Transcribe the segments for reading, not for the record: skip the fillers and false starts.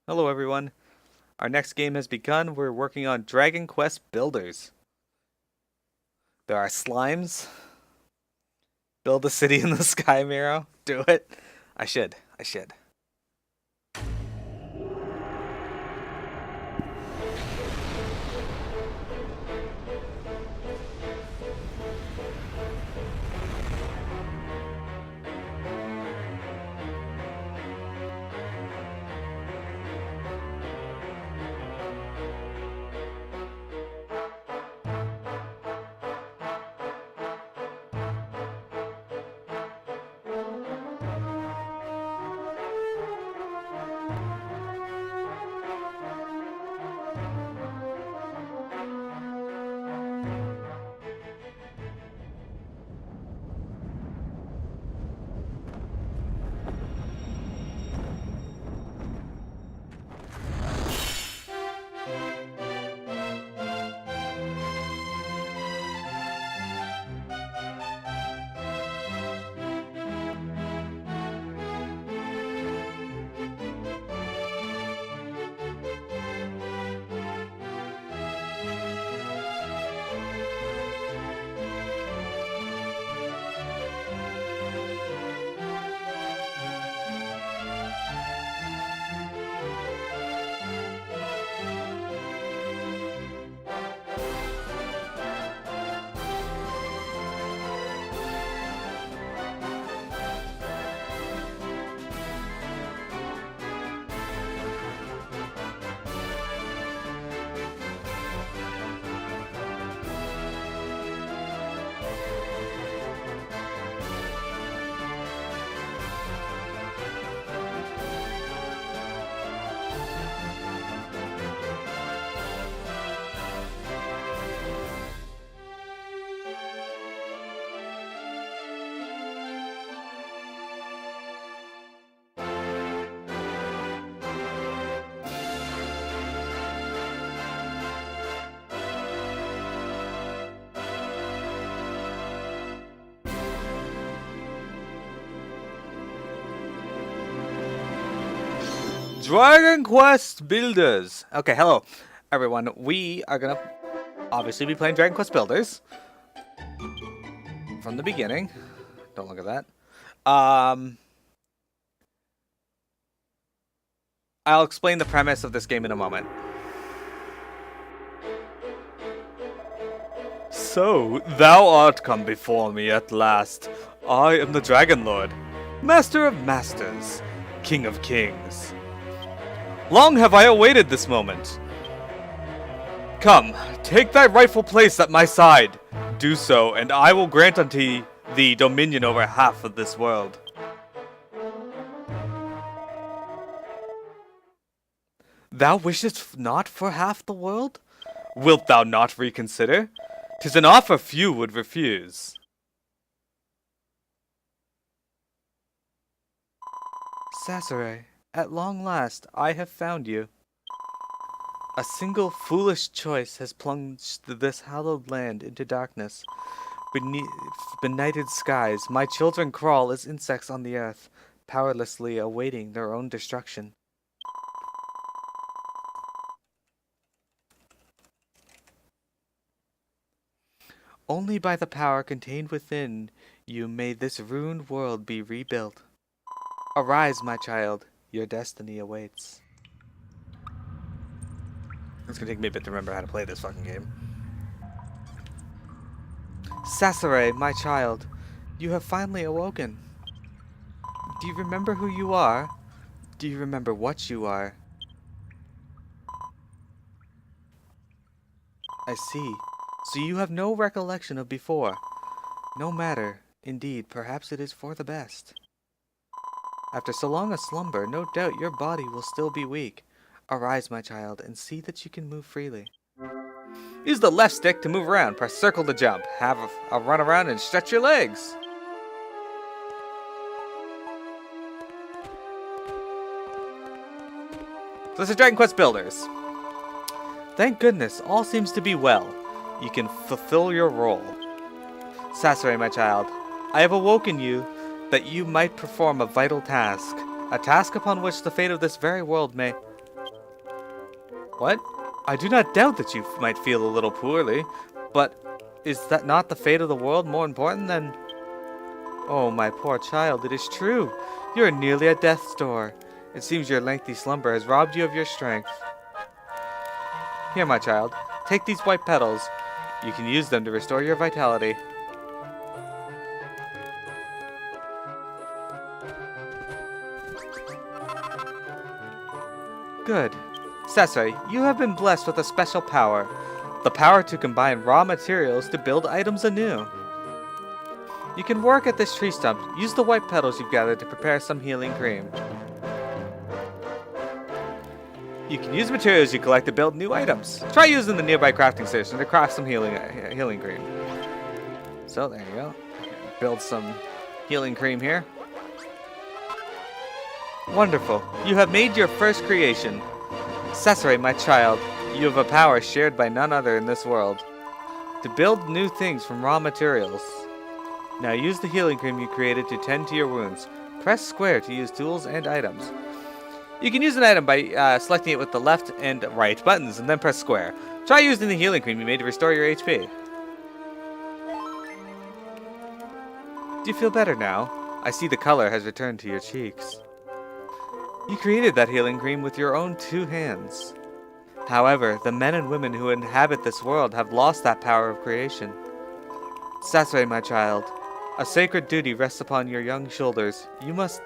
Hello everyone. Our next game has begun. We're working on Dragon Quest Builders. There are slimes. Build a city in the sky, Miro. Do it. I should. Dragon Quest Builders. Okay, hello everyone. We are gonna obviously be playing Dragon Quest Builders from the beginning. Don't look at that. I'll explain the premise of this game in a moment. So, thou art come before me at last. I am the Dragonlord, Master of Masters, King of Kings. Long have I awaited this moment. Come, take thy rightful place at my side. Do so, and I will grant unto thee dominion over half of this world. Thou wishest not for half the world? Wilt thou not reconsider? 'Tis an offer few would refuse. Sasare, at long last I have found you. A single foolish choice has plunged this hallowed land into darkness. Beneath benighted skies, my children crawl as insects on the earth, powerlessly awaiting their own destruction. Only by the power contained within you may this ruined world be rebuilt. Arise, my child, your destiny awaits. It's gonna take me a bit to remember how to play this fucking game. Sasare, my child, you have finally awoken. Do you remember who you are? Do you remember what you are? I see. So you have no recollection of before. No matter. Indeed, perhaps it is for the best. After so long a slumber, no doubt your body will still be weak. Arise, my child, and see that you can move freely. Use the left stick to move around. Press circle to jump. Have a run around and stretch your legs. So this is Dragon Quest Builders. Thank goodness, all seems to be well. You can fulfill your role. Sasare, my child, I have awoken you that you might perform a vital task. A task upon which the fate of this very world may... What? I do not doubt that you might feel a little poorly, but is that not the fate of the world more important than... Oh, my poor child, it is true. You are nearly at death's door. It seems your lengthy slumber has robbed you of your strength. Here, my child, take these white petals. You can use them to restore your vitality. Good. Sasori, you have been blessed with a special power. The power to combine raw materials to build items anew. You can work at this tree stump. Use the white petals you've gathered to prepare some healing cream. You can use materials you collect to build new items. Try using the nearby crafting station to craft some healing cream. So there you go. Build some healing cream here. Wonderful. You have made your first creation. Sasori, my child, you have a power shared by none other in this world. To build new things from raw materials. Now use the healing cream you created to tend to your wounds. Press square to use tools and items. You can use an item by selecting it with the left and right buttons, and then press square. Try using the healing cream you made to restore your HP. Do you feel better now? I see the color has returned to your cheeks. You created that healing cream with your own 2 hands. However, the men and women who inhabit this world have lost that power of creation. Sasori, my child, a sacred duty rests upon your young shoulders. You must...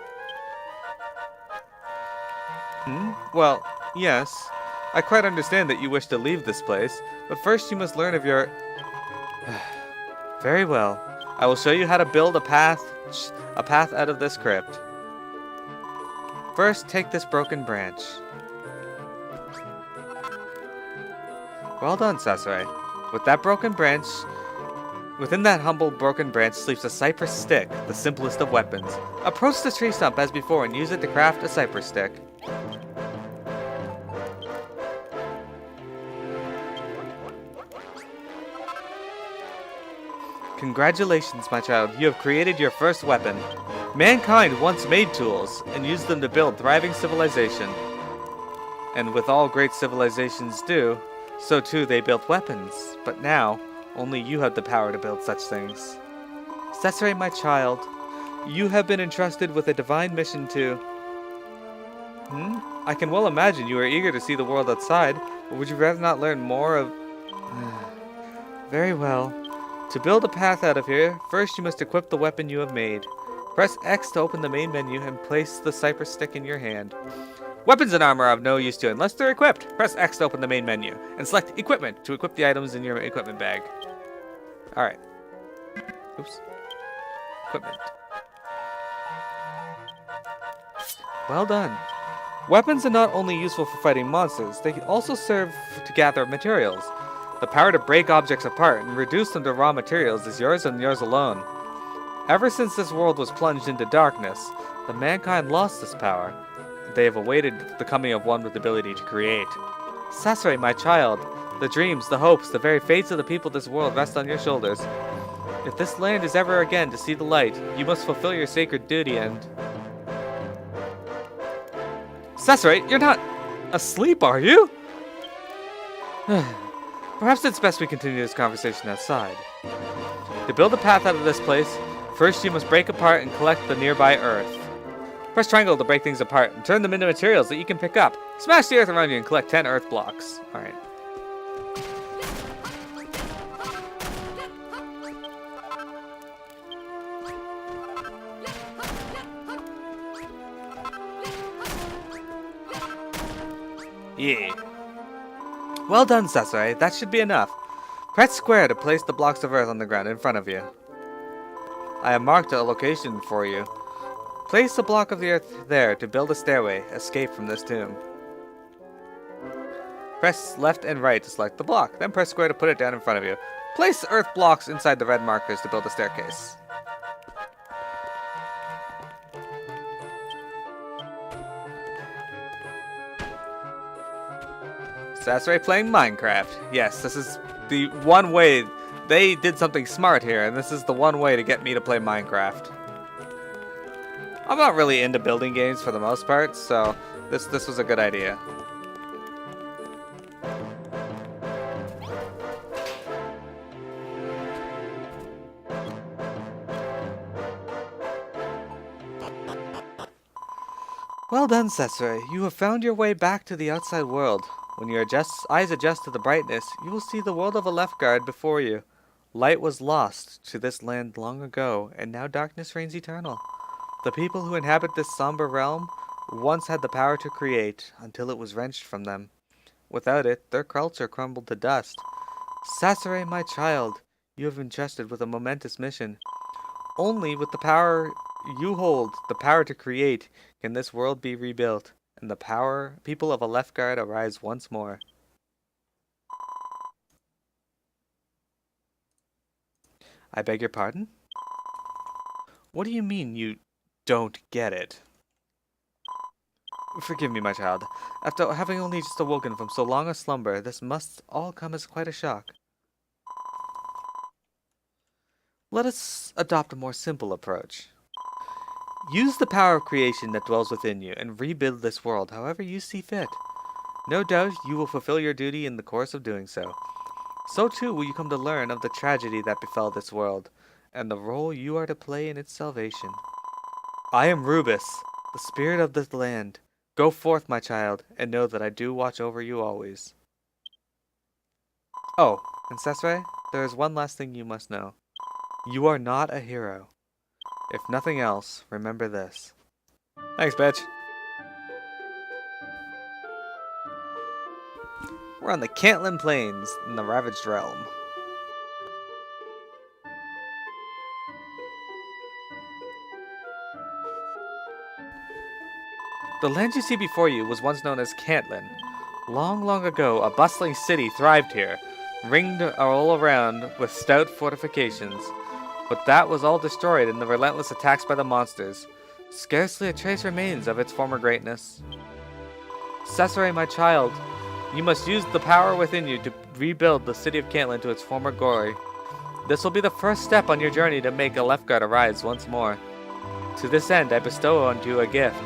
Well, yes. I quite understand that you wish to leave this place, but first you must learn of your... Very well. I will show you how to build a path out of this crypt. First, take this broken branch. Well done, Sasori. With that broken branch... Within that humble broken branch sleeps a cypress stick, the simplest of weapons. Approach the tree stump as before and use it to craft a cypress stick. Congratulations, my child. You have created your first weapon. Mankind once made tools and used them to build thriving civilization. And with all great civilizations do, so too they built weapons. But now, only you have the power to build such things. Sasori, my child, you have been entrusted with a divine mission to... I can well imagine you are eager to see the world outside, but would you rather not learn more of... Very well. To build a path out of here, first you must equip the weapon you have made. Press X to open the main menu and place the cypress stick in your hand. Weapons and armor are of no use to you unless they're equipped. Press X to open the main menu, and select Equipment to equip the items in your equipment bag. Alright. Oops. Equipment. Well done. Weapons are not only useful for fighting monsters, they can also serve to gather materials. The power to break objects apart and reduce them to raw materials is yours and yours alone. Ever since this world was plunged into darkness, the mankind lost this power. They have awaited the coming of one with the ability to create. Sasori, my child, the dreams, the hopes, the very fates of the people of this world rest on your shoulders. If this land is ever again to see the light, you must fulfill your sacred duty and... Sasori, you're not asleep, are you? Perhaps it's best we continue this conversation outside. To build a path out of this place, first you must break apart and collect the nearby earth. Press triangle to break things apart and turn them into materials that you can pick up. Smash the earth around you and collect 10 earth blocks. Alright. Yeah. Well done, Sasori. That should be enough. Press square to place the blocks of earth on the ground in front of you. I have marked a location for you. Place a block of the earth there to build a stairway. Escape from this tomb. Press left and right to select the block. Then press square to put it down in front of you. Place earth blocks inside the red markers to build a staircase. Sasori playing Minecraft. Yes, this is the one way. They did something smart here, and this is the one way to get me to play Minecraft. I'm not really into building games for the most part, so this was a good idea. Well done, Cesare. You have found your way back to the outside world. When your eyes adjust to the brightness, you will see the world of Alefgard before you. Light was lost to this land long ago, and now darkness reigns eternal. The people who inhabit this somber realm once had the power to create, until it was wrenched from them. Without it, their culture crumbled to dust. Cesare, my child, you have been entrusted with a momentous mission. Only with the power you hold, the power to create, can this world be rebuilt, and the people of Alefgard arise once more. I beg your pardon? What do you mean you don't get it? Forgive me, my child. After having only just awoken from so long a slumber, this must all come as quite a shock. Let us adopt a more simple approach. Use the power of creation that dwells within you and rebuild this world however you see fit. No doubt you will fulfill your duty in the course of doing so. So too will you come to learn of the tragedy that befell this world, and the role you are to play in its salvation. I am Rubus, the spirit of this land. Go forth, my child, and know that I do watch over you always. Oh, and Cesare, there is one last thing you must know. You are not a hero. If nothing else, remember this. Thanks, bitch. We're on the Cantlin Plains in the Ravaged Realm. The land you see before you was once known as Cantlin. Long, long ago, a bustling city thrived here, ringed all around with stout fortifications. But that was all destroyed in the relentless attacks by the monsters. Scarcely a trace remains of its former greatness. Cesare, my child, you must use the power within you to rebuild the city of Cantlin to its former glory. This will be the first step on your journey to make Alefgard arise once more. To this end, I bestow on you a gift.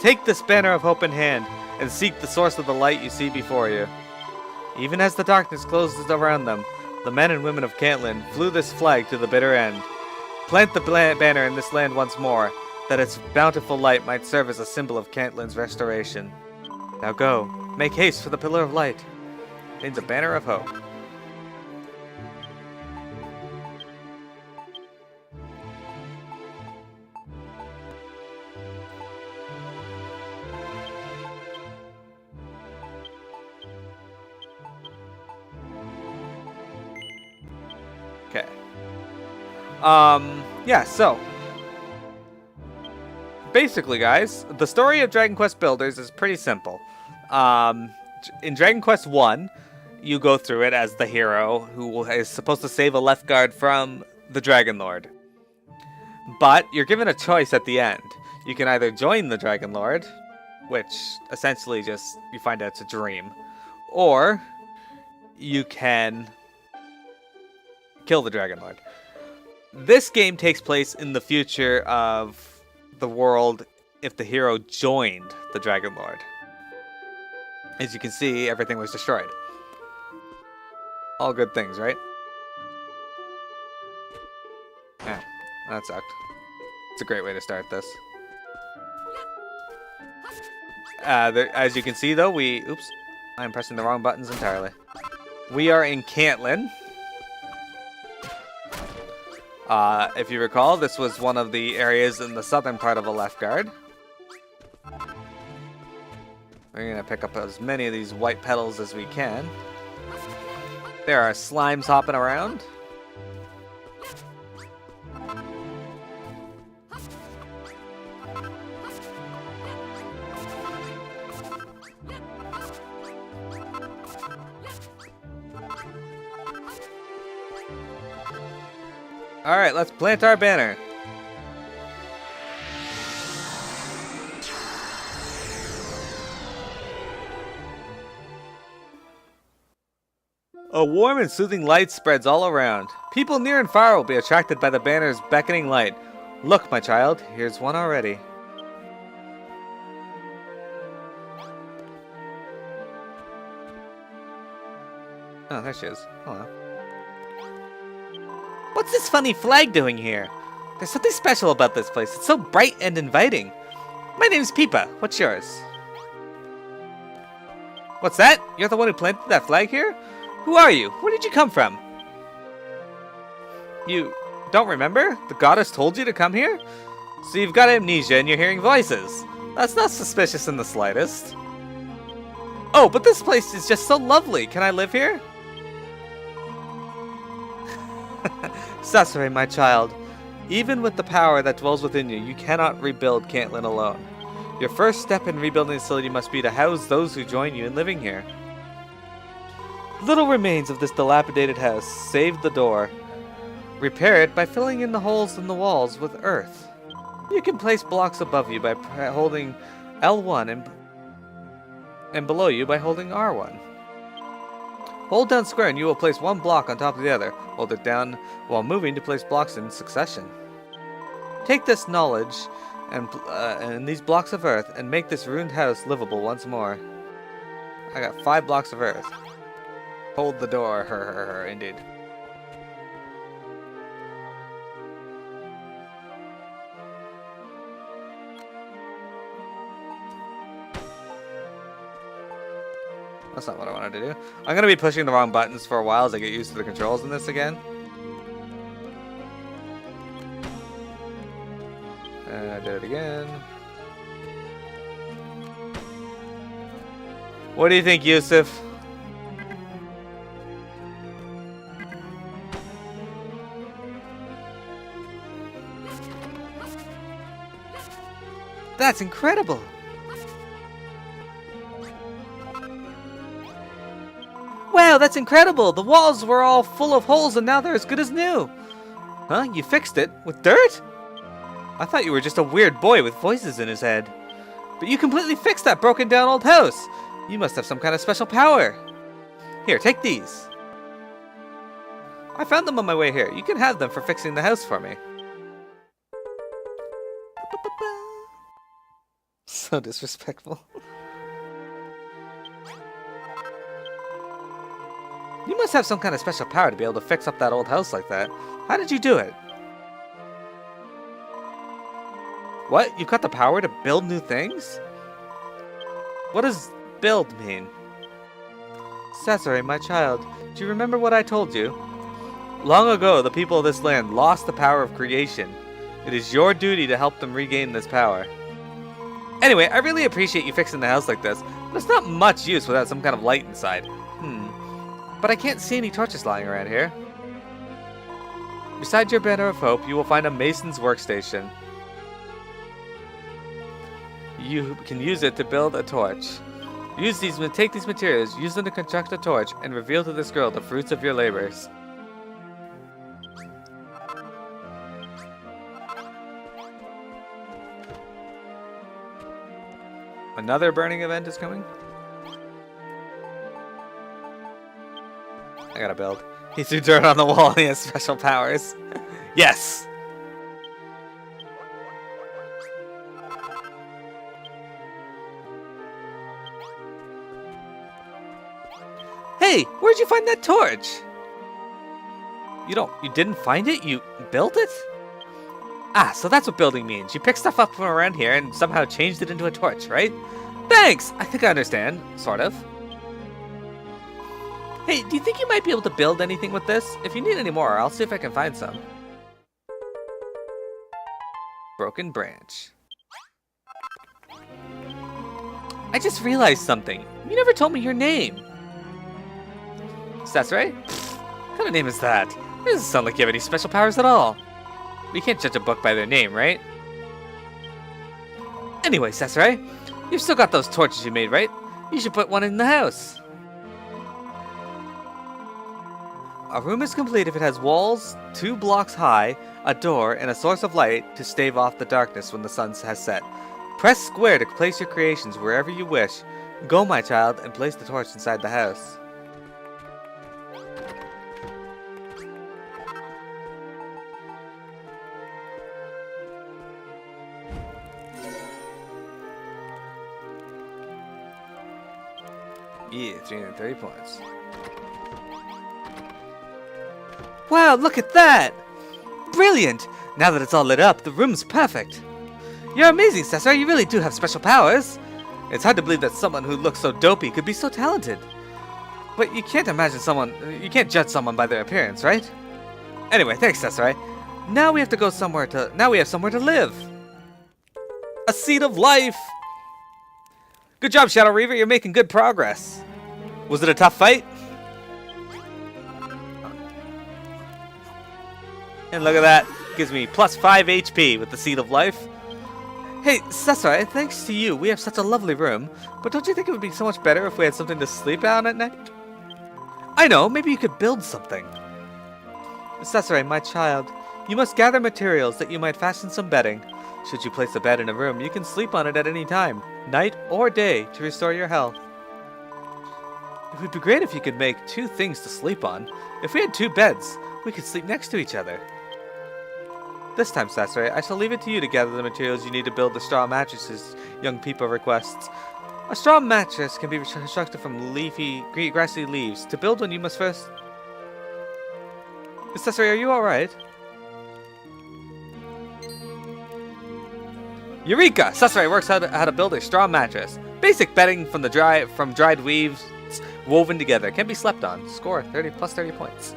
Take this banner of hope in hand, and seek the source of the light you see before you. Even as the darkness closes around them, the men and women of Cantlin flew this flag to the bitter end. Plant the banner in this land once more, that its bountiful light might serve as a symbol of Cantlin's restoration. Now go, make haste for the Pillar of Light. It means a banner of hope. Okay. Yeah, so basically, guys, the story of Dragon Quest Builders is pretty simple. In Dragon Quest 1, you go through it as the hero who is supposed to save Alefgard from the Dragonlord. But you're given a choice at the end. You can either join the Dragonlord, which essentially just you find out it's a dream, or you can kill the Dragonlord. This game takes place in the future of the world if the hero joined the Dragonlord. As you can see, everything was destroyed. All good things, right? Yeah, that sucked. It's a great way to start this. As you can see, though, oops, I'm pressing the wrong buttons entirely. We are in Cantlin. If you recall, this was one of the areas in the southern part of Alefgard. We're going to pick up as many of these white petals as we can. There are slimes hopping around. Alright, let's plant our banner. A warm and soothing light spreads all around. People near and far will be attracted by the banner's beckoning light. Look, my child, here's one already. Oh, there she is. Hello. What's this funny flag doing here? There's something special about this place. It's so bright and inviting. My name's Peepa. What's yours? What's that? You're the one who planted that flag here? Who are you? Where did you come from? You don't remember? The goddess told you to come here? So you've got amnesia and you're hearing voices. That's not suspicious in the slightest. Oh, but this place is just so lovely. Can I live here? Sasori, my child. Even with the power that dwells within you, you cannot rebuild Cantlin alone. Your first step in rebuilding the facility must be to house those who join you in living here. Little remains of this dilapidated house. Save the door. Repair it by filling in the holes in the walls with earth. You can place blocks above you by holding L1 and below you by holding R1. Hold down square and you will place one block on top of the other. Hold it down while moving to place blocks in succession. Take this knowledge and these blocks of earth and make this ruined house livable once more. I got 5 blocks of earth. Hold the door, indeed. That's not what I wanted to do. I'm going to be pushing the wrong buttons for a while as I get used to the controls in this again. And I did it again. What do you think, Yusuf? That's incredible! Wow, that's incredible! The walls were all full of holes and now they're as good as new! Huh? You fixed it? With dirt? I thought you were just a weird boy with voices in his head. But you completely fixed that broken down old house! You must have some kind of special power! Here, take these! I found them on my way here. You can have them for fixing the house for me. So disrespectful. You must have some kind of special power to be able to fix up that old house like that. How did you do it? What? You've got the power to build new things? What does build mean? Sasori, my child, do you remember what I told you? Long ago, the people of this land lost the power of creation. It is your duty to help them regain this power. Anyway, I really appreciate you fixing the house like this, but it's not much use without some kind of light inside. But I can't see any torches lying around here. Beside your banner of hope, you will find a mason's workstation. You can use it to build a torch. Take these materials, use them to construct a torch, and reveal to this girl the fruits of your labors. Another burning event is coming? I gotta build. He threw dirt on the wall and he has special powers. Yes! Hey, where'd you find that torch? You didn't find it? You built it? Ah, so that's what building means. You pick stuff up from around here and somehow changed it into a torch, right? Thanks! I think I understand. Sort of. Hey, do you think you might be able to build anything with this? If you need any more, I'll see if I can find some. Broken branch. I just realized something. You never told me your name. Sasori? What kind of name is that? It doesn't sound like you have any special powers at all. We can't judge a book by their name, right? Anyway, Sasori, you've still got those torches you made, right? You should put one in the house. A room is complete if it has walls 2 blocks high, a door, and a source of light to stave off the darkness when the sun has set. Press square to place your creations wherever you wish. Go, my child, and place the torch inside the house. Yeah, 330 points. Wow, look at that! Brilliant! Now that it's all lit up, the room's perfect. You're amazing, Cesar. You really do have special powers. It's hard to believe that someone who looks so dopey could be so talented. But you can't judge someone by their appearance, right? Anyway, thanks, Cesar. Now we have somewhere to live. A seat of life. Good job, Shadow Reaver. You're making good progress. Was it a tough fight? And look at that. Gives me plus 5 HP with the Seed of Life. Hey, Cesar, thanks to you, we have such a lovely room. But don't you think it would be so much better if we had something to sleep on at night? I know, maybe you could build something. Cesar, my child, you must gather materials that you might fashion some bedding. Should you place a bed in a room, you can sleep on it at any time, night or day, to restore your health. It would be great if you could make 2 things to sleep on. If we had 2 beds, we could sleep next to each other. This time, Sasori, I shall leave it to you to gather the materials you need to build the straw mattresses young people requests. A straw mattress can be constructed from grassy leaves. To build one, you must first... Sasori, are you alright? Eureka! Sasori works out how to build a straw mattress. Basic bedding from dried weaves woven together. Can be slept on. Score plus 30 points.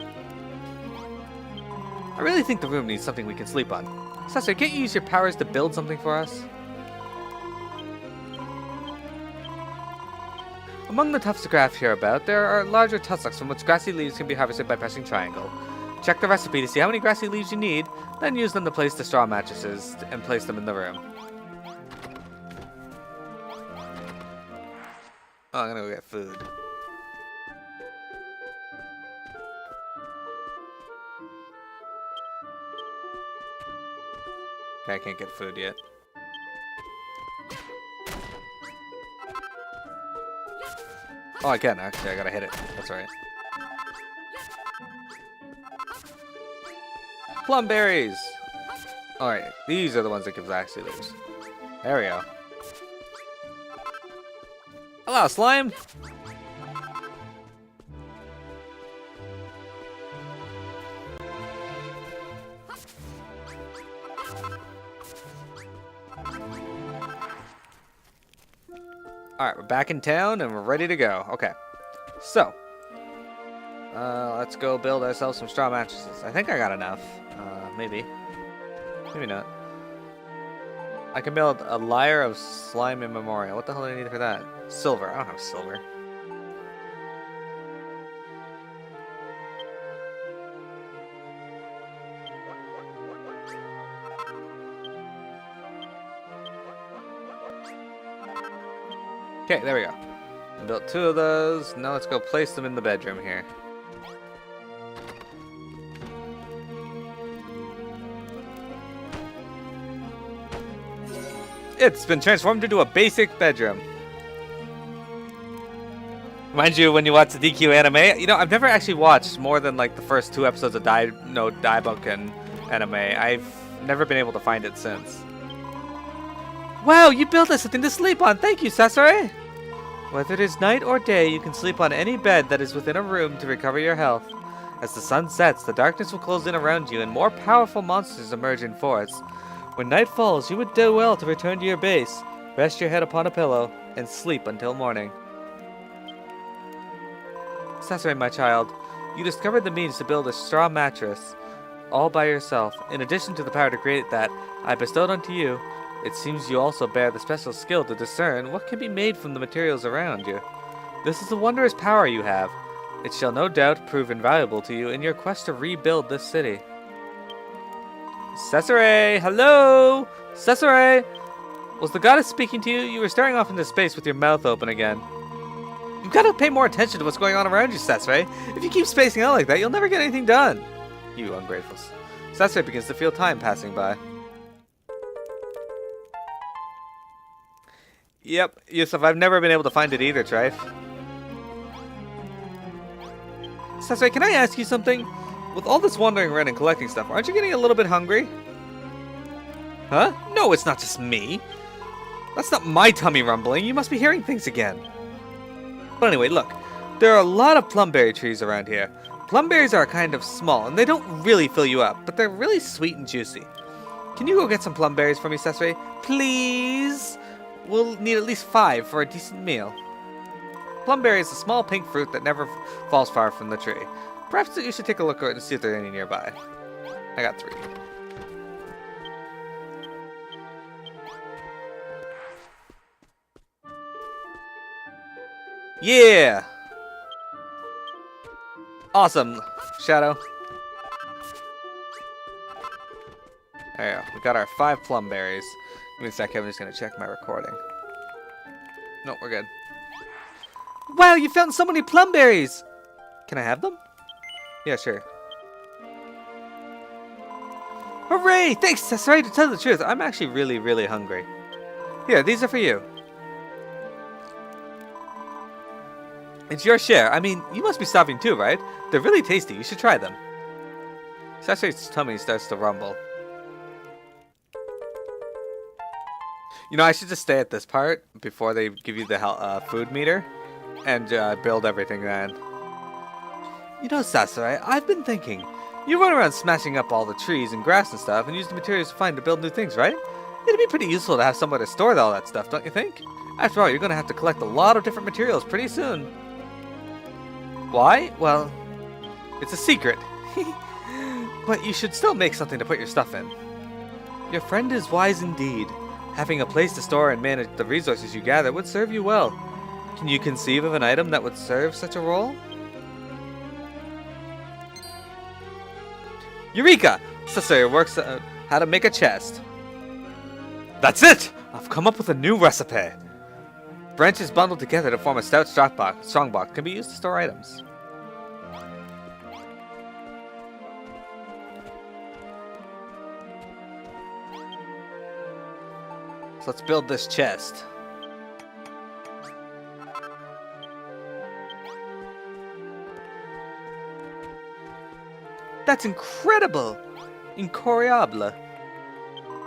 I really think the room needs something we can sleep on. Sasori, can't you use your powers to build something for us? Among the tufts of grass hereabout, there are larger tussocks from which grassy leaves can be harvested by pressing triangle. Check the recipe to see how many grassy leaves you need, then use them to place the straw mattresses and place them in the room. Oh, I'm gonna go get food. Okay, I can't get food yet. Oh, I can, actually. I gotta hit it. That's right. Plum berries! Alright, these are the ones that give grassy leaves. There we go. Hello, slime! Alright, we're back in town and we're ready to go. Okay. So. Let's go build ourselves some straw mattresses. I think I got enough. Maybe. Maybe not. I can build a lyre of slime in memorial. What the hell do I need for that? Silver. I don't have silver. Okay, there we go. I built 2 of those. Now let's go place them in the bedroom here. It's been transformed into a basic bedroom. Mind you, when you watch the DQ anime, you know, I've never actually watched more than like the first 2 episodes of Daiboken anime. I've never been able to find it since. Wow, you built us something to sleep on. Thank you, Sasori. Whether it is night or day, you can sleep on any bed that is within a room to recover your health. As the sun sets, the darkness will close in around you and more powerful monsters emerge in force. When night falls, you would do well to return to your base, rest your head upon a pillow, and sleep until morning. Sasori, my child, you discovered the means to build a straw mattress all by yourself. In addition to the power to create that I bestowed unto you, it seems you also bear the special skill to discern what can be made from the materials around you. This is a wondrous power you have. It shall no doubt prove invaluable to you in your quest to rebuild this city. Sasori! Hello! Sasori! Was the goddess speaking to you? You were staring off into space with your mouth open again. You've got to pay more attention to what's going on around you, Sasori. If you keep spacing out like that, you'll never get anything done. You ungrateful. Sasori begins to feel time passing by. Yep, Yusuf, I've never been able to find it either, Trife. Sasori, can I ask you something? With all this wandering around and collecting stuff, aren't you getting a little bit hungry? Huh? No, it's not just me. That's not my tummy rumbling. You must be hearing things again. But anyway, look. There are a lot of plumberry trees around here. Plumberries are kind of small, and they don't really fill you up, but they're really sweet and juicy. Can you go get some plumberries for me, Cesare? Please? We'll need at least 5 for a decent meal. Plumberry is a small pink fruit that never falls far from the tree. Perhaps you should take a look and see if there are any nearby. I got 3. Yeah! Awesome, Shadow. There you go. We got our 5 plum berries. Give me a sec, I'm just gonna check my recording. No, we're good. Wow, you found so many plum berries! Can I have them? Yeah, sure. Hooray! Thanks, Cesare. To tell the truth, I'm actually really hungry. Here, these are for you. It's your share. I mean, you must be starving too, right? They're really tasty. You should try them. Cesare's tummy starts to rumble. You know, I should just stay at this part before they give you the food meter and build everything then. You know, Sasori, I've been thinking. You run around smashing up all the trees and grass and stuff and use the materials you find to build new things, right? It'd be pretty useful to have somewhere to store all that stuff, don't you think? After all, you're going to have to collect a lot of different materials pretty soon. Why? Well, it's a secret. But you should still make something to put your stuff in. Your friend is wise indeed. Having a place to store and manage the resources you gather would serve you well. Can you conceive of an item that would serve such a role? Eureka! Cesare works out how to make a chest. That's it! I've come up with a new recipe. Branches bundled together to form a stout strongbox can be used to store items. So let's build this chest. That's incredible! Incroyable.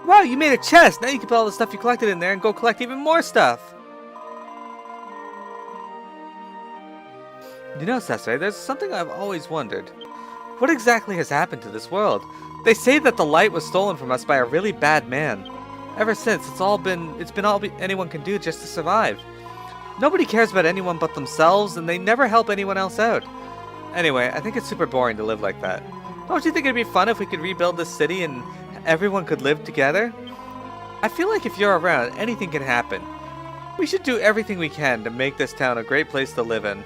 Wow, you made a chest! Now you can put all the stuff you collected in there and go collect even more stuff! You know, Cesare, there's something I've always wondered. What exactly has happened to this world? They say that the light was stolen from us by a really bad man. Ever since, it's been all anyone can do just to survive. Nobody cares about anyone but themselves, and they never help anyone else out. Anyway, I think it's super boring to live like that. Don't you think it'd be fun if we could rebuild this city and everyone could live together? I feel like if you're around, anything can happen. We should do everything we can to make this town a great place to live in.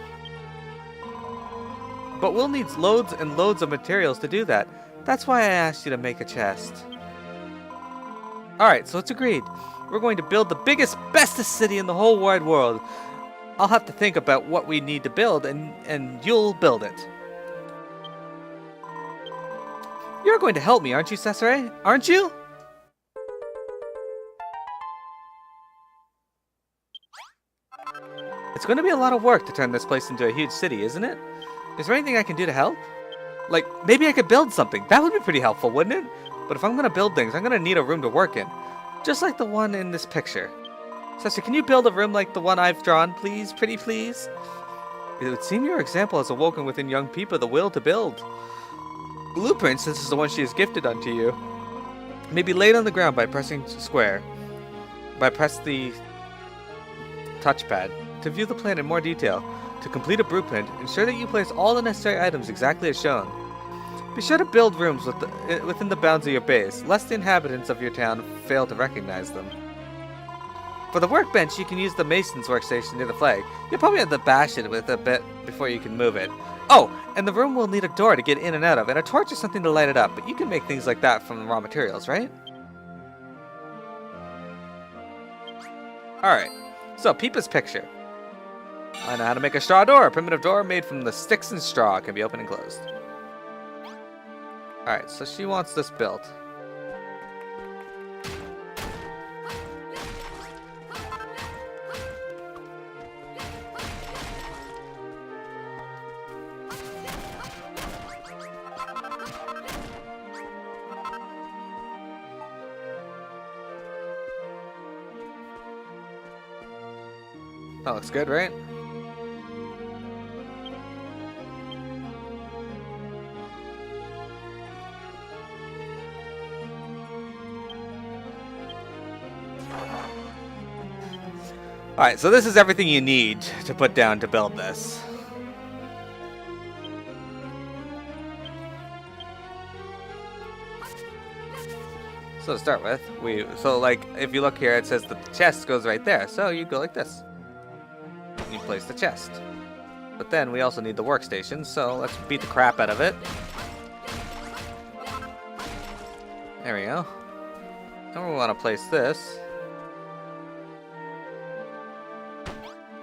But we'll need loads and loads of materials to do that. That's why I asked you to make a chest. Alright, so it's agreed. We're going to build the biggest, bestest city in the whole wide world. I'll have to think about what we need to build, and you'll build it. You're going to help me, aren't you, Cesare? Aren't you? It's going to be a lot of work to turn this place into a huge city, isn't it? Is there anything I can do to help? Like, maybe I could build something. That would be pretty helpful, wouldn't it? But if I'm going to build things, I'm going to need a room to work in. Just like the one in this picture. Cesare, can you build a room like the one I've drawn, please? Pretty please? It would seem your example has awoken within young people the will to build. Blueprints, this is the one she has gifted unto you, may be laid on the ground by pressing square. Press the touchpad to view the plan in more detail. To complete a blueprint, ensure that you place all the necessary items exactly as shown. Be sure to build rooms within the bounds of your base, lest the inhabitants of your town fail to recognize them. For the workbench, you can use the mason's workstation near the flag. You'll probably have to bash it with a bit before you can move it. Oh, and the room will need a door to get in and out of, and a torch or something to light it up, but you can make things like that from the raw materials, right? Alright, so Peepa's picture. I know how to make a straw door. A primitive door made from the sticks and straw can be opened and closed. Alright, so she wants this built. That looks good, right? Alright, so this is everything you need to put down to build this. So to start with, if you look here, it says the chest goes right there. So you go like this. You place the chest. But then we also need the workstation, so let's beat the crap out of it. There we go. Then we want to place this.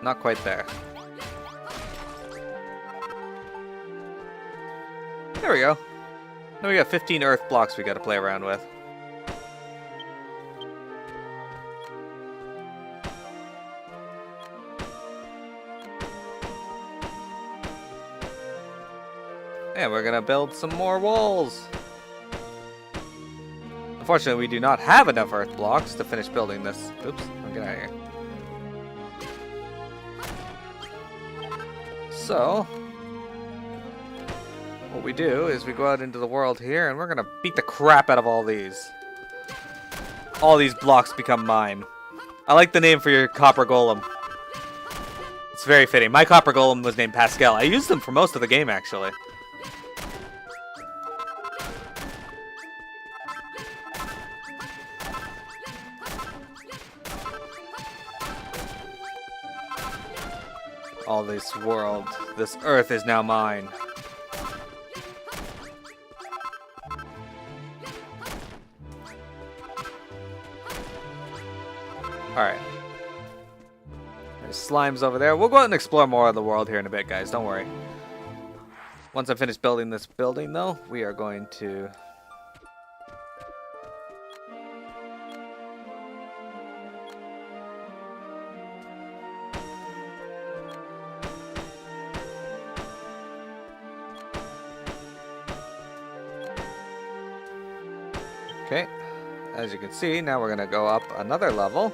Not quite there. There we go. Now we got 15 earth blocks we got to play around with. And we're gonna build some more walls. Unfortunately, we do not have enough earth blocks to finish building this. Oops, I'll get out of here. So, what we do is we go out into the world here and we're gonna beat the crap out of all these. All these blocks become mine. I like the name for your copper golem. It's very fitting. My copper golem was named Pascal. I used them for most of the game, actually. All this world, this earth is now mine. Alright. There's slimes over there. We'll go out and explore more of the world here in a bit, guys. Don't worry. Once I finish building this building, though, we are going to... Okay, as you can see, now we're going to go up another level.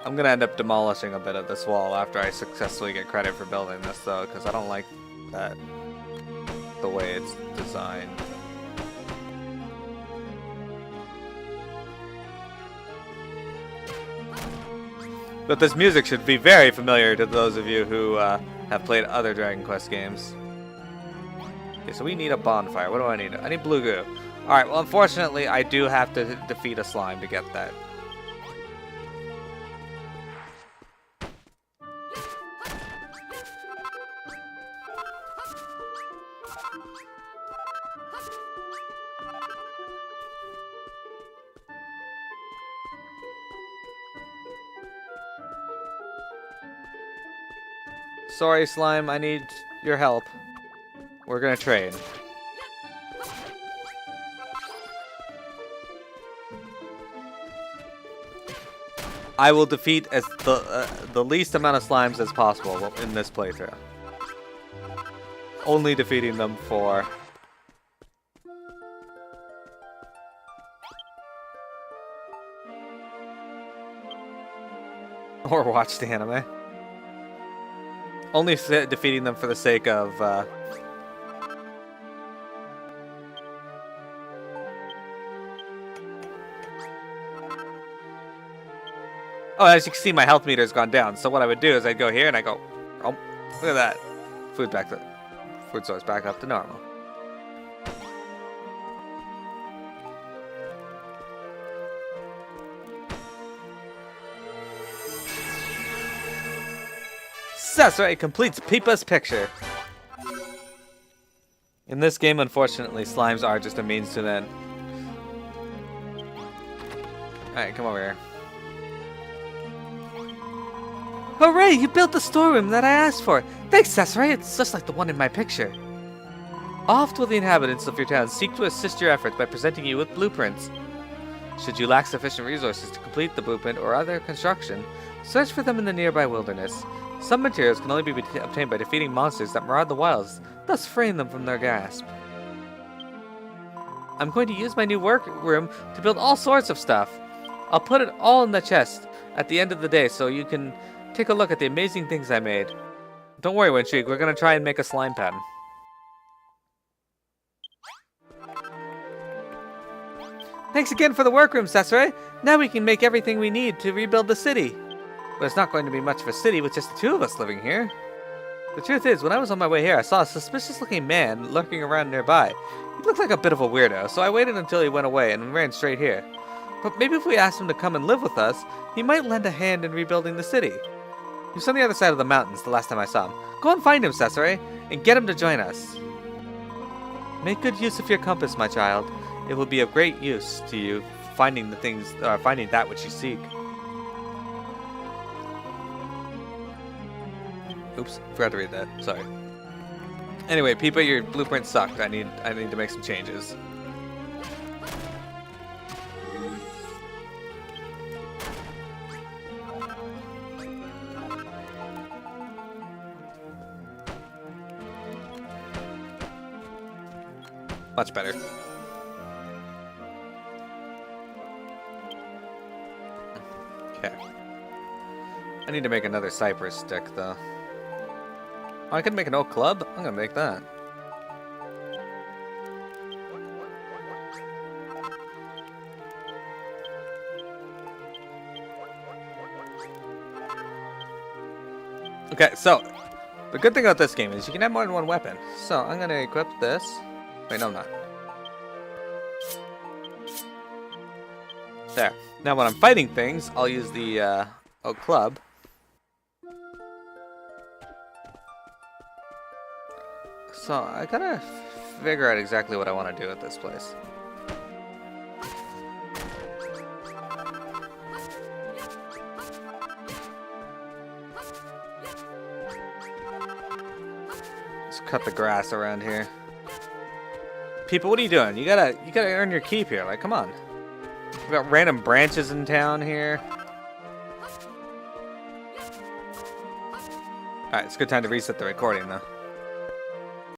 I'm going to end up demolishing a bit of this wall after I successfully get credit for building this, though, because I don't like that, the way it's designed. But this music should be very familiar to those of you who have played other Dragon Quest games. Okay, so we need a bonfire. What do I need? I need blue goo. Alright, well, unfortunately, I do have to defeat a slime to get that. Sorry, slime, I need your help. We're gonna trade. I will defeat as the least amount of slimes as possible in this playthrough. Only defeating them for... or watch the anime. Only defeating them for the sake of, Oh, as you can see, my health meter's gone down. So what I would do is I'd go here and I go, oh, look at that. Food source back up to normal. Sasori completes Peepa's picture. In this game, unfortunately, slimes are just a means to an end. Alright, come over here. Hooray! You built the storeroom that I asked for! Thanks, Sasori! It's just like the one in my picture. Oft will the inhabitants of your town seek to assist your efforts by presenting you with blueprints. Should you lack sufficient resources to complete the blueprint or other construction, search for them in the nearby wilderness. Some materials can only be obtained by defeating monsters that maraud the wilds, thus freeing them from their grasp. I'm going to use my new workroom to build all sorts of stuff. I'll put it all in the chest at the end of the day so you can take a look at the amazing things I made. Don't worry, Winshig, we're going to try and make a slime pen. Thanks again for the workroom, Cesare. Now we can make everything we need to rebuild the city. But it's not going to be much of a city with just the two of us living here. The truth is, when I was on my way here, I saw a suspicious-looking man lurking around nearby. He looked like a bit of a weirdo, so I waited until he went away and ran straight here. But maybe if we asked him to come and live with us, he might lend a hand in rebuilding the city. He was on the other side of the mountains the last time I saw him. Go and find him, Cesare, and get him to join us. Make good use of your compass, my child. It will be of great use to you finding that which you seek. Oops, forgot to read that. Sorry. Anyway, Peepa, your blueprint sucked. I need to make some changes. Much better. Okay. I need to make another cypress stick, though. Oh, I can make an oak club? I'm gonna make that. Okay, so the good thing about this game is you can have more than one weapon. So I'm gonna equip this. Wait, no, I'm not. There. Now when I'm fighting things, I'll use the oak club. So I gotta figure out exactly what I want to do at this place. Just cut the grass around here. People, what are you doing? You gotta earn your keep here. Like, come on. We got random branches in town here. Alright, it's a good time to reset the recording, though.